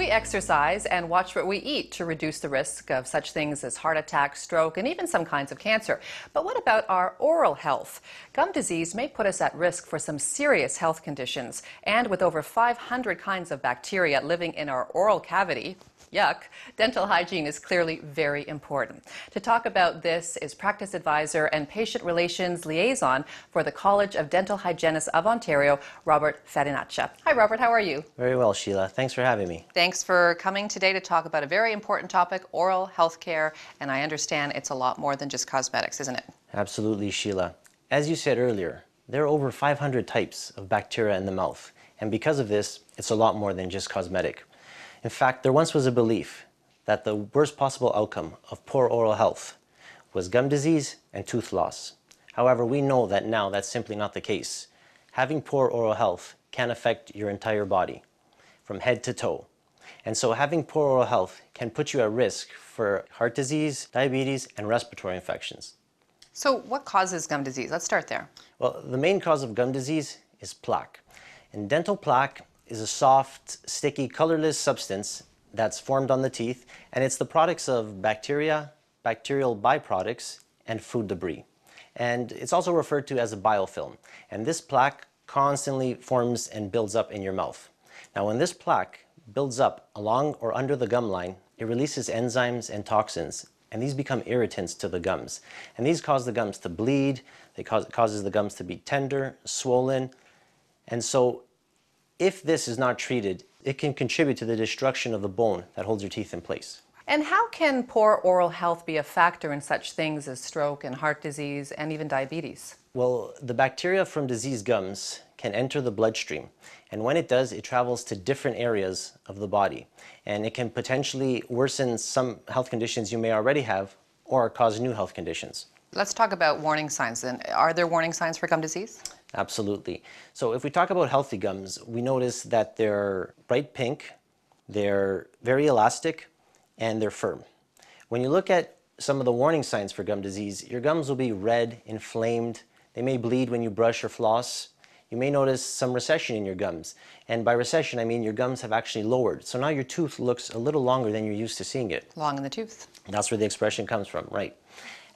we exercise and watch what we eat to reduce the risk of such things as heart attack, stroke, and even some kinds of cancer. But what about our oral health? Gum disease may put us at risk for some serious health conditions. And with over 500 kinds of bacteria living in our oral cavity, yuck, dental hygiene is clearly very important. To talk about this is practice advisor and patient relations liaison for the College of Dental Hygienists of Ontario, Robert Farinaccia. Hi, Robert. How are you? Very well, Sheila. Thanks for having me. Thanks for coming today to talk about a very important topic, oral health care. And I understand it's a lot more than just cosmetics, isn't it? Absolutely, Sheila. As you said earlier, there are over 500 types of bacteria in the mouth. And because of this, it's a lot more than just cosmetic. In fact, there once was a belief that the worst possible outcome of poor oral health was gum disease and tooth loss. However, we know that now that's simply not the case. Having poor oral health can affect your entire body, from head to toe. And so having poor oral health can put you at risk for heart disease, diabetes, and respiratory infections. So what causes gum disease? Let's start there. Well, the main cause of gum disease is plaque. And dental plaque is a soft, sticky, colorless substance that's formed on the teeth, and it's the products of bacteria, bacterial byproducts, and food debris. And it's also referred to as a biofilm. And this plaque constantly forms and builds up in your mouth. Now, when this plaque builds up along or under the gum line, it releases enzymes and toxins, and these become irritants to the gums. And these cause the gums to bleed, it causes the gums to be tender, swollen, and so if this is not treated, it can contribute to the destruction of the bone that holds your teeth in place. And how can poor oral health be a factor in such things as stroke and heart disease and even diabetes? Well, the bacteria from diseased gums can enter the bloodstream. And when it does, it travels to different areas of the body. And it can potentially worsen some health conditions you may already have or cause new health conditions. Let's talk about warning signs then. Are there warning signs for gum disease? Absolutely. So if we talk about healthy gums, we notice that they're bright pink, they're very elastic, and they're firm. When you look at some of the warning signs for gum disease, your gums will be red, inflamed, they may bleed when you brush or floss. You may notice some recession in your gums. And by recession, I mean your gums have actually lowered. So now your tooth looks a little longer than you're used to seeing it. Long in the tooth. That's where the expression comes from, right?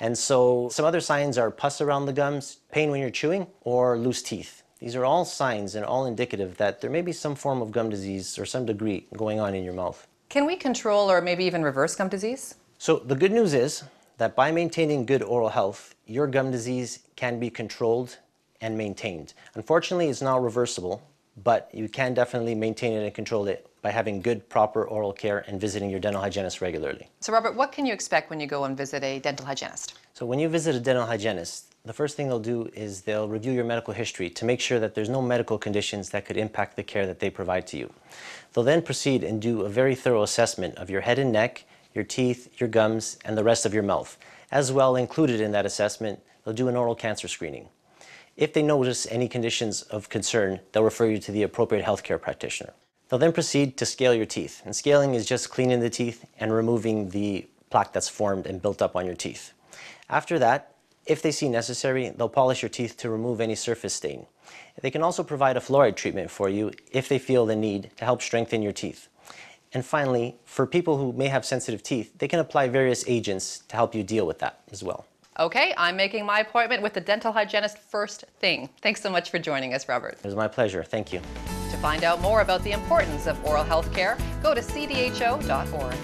And so some other signs are pus around the gums, pain when you're chewing, or loose teeth. These are all signs and all indicative that there may be some form of gum disease or some degree going on in your mouth. Can we control or maybe even reverse gum disease? So the good news is that by maintaining good oral health, your gum disease can be controlled and maintained. Unfortunately, it's not reversible, but you can definitely maintain it and control it by having good, proper oral care and visiting your dental hygienist regularly. So Robert, what can you expect when you go and visit a dental hygienist? So when you visit a dental hygienist, the first thing they'll do is they'll review your medical history to make sure that there's no medical conditions that could impact the care that they provide to you. They'll then proceed and do a very thorough assessment of your head and neck, your teeth, your gums, and the rest of your mouth. As well, included in that assessment, they'll do an oral cancer screening. If they notice any conditions of concern, they'll refer you to the appropriate healthcare practitioner. They'll then proceed to scale your teeth. And scaling is just cleaning the teeth and removing the plaque that's formed and built up on your teeth. After that, if they see necessary, they'll polish your teeth to remove any surface stain. They can also provide a fluoride treatment for you if they feel the need to help strengthen your teeth. And finally, for people who may have sensitive teeth, they can apply various agents to help you deal with that as well. Okay, I'm making my appointment with the dental hygienist first thing. Thanks so much for joining us, Robert. It was my pleasure. Thank you. To find out more about the importance of oral health care, go to cdho.org.